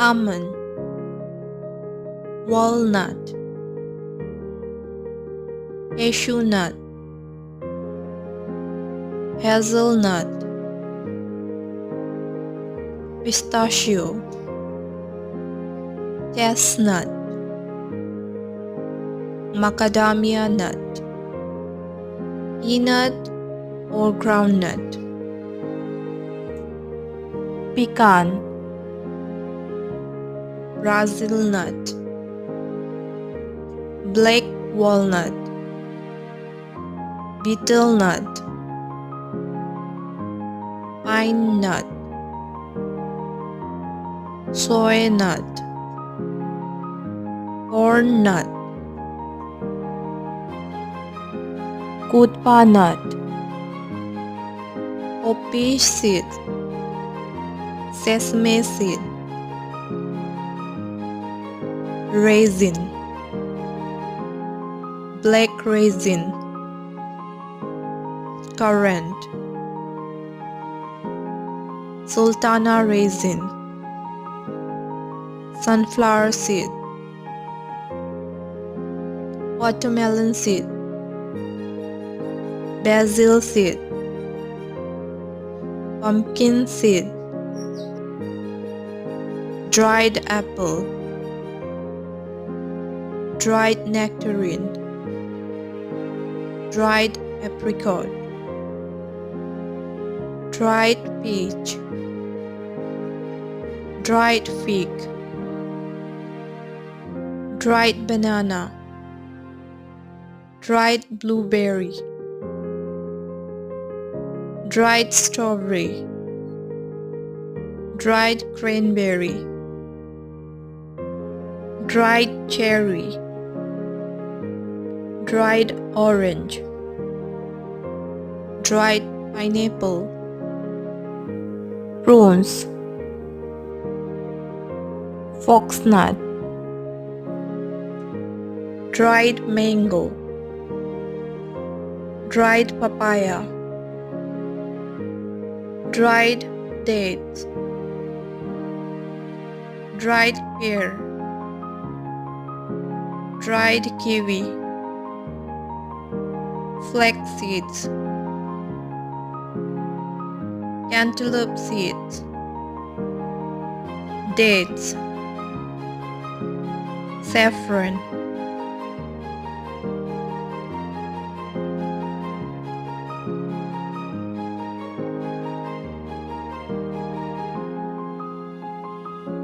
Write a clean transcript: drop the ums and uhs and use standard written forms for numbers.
almond, walnut, cashew nut, hazelnut, pistachio, chestnut, macadamia nut, peanut or groundnut, pecan, Brazil nut, black walnut, betel nut, pine nut, soy nut, corn nut, kutpa nut, poppy seed, sesame seed, raisin, black raisin, currant, sultana raisin, sunflower seed, watermelon seed, basil seed, pumpkin seed, dried apple, dried nectarine, dried apricot, dried peach, dried fig, dried banana, dried blueberry, dried strawberry, dried cranberry, dried cherry, dried orange, dried pineapple, prunes, foxnut, dried mango, dried papaya, dried dates, dried pear, dried kiwi, flax seeds, cantaloupe seeds, dates, saffron,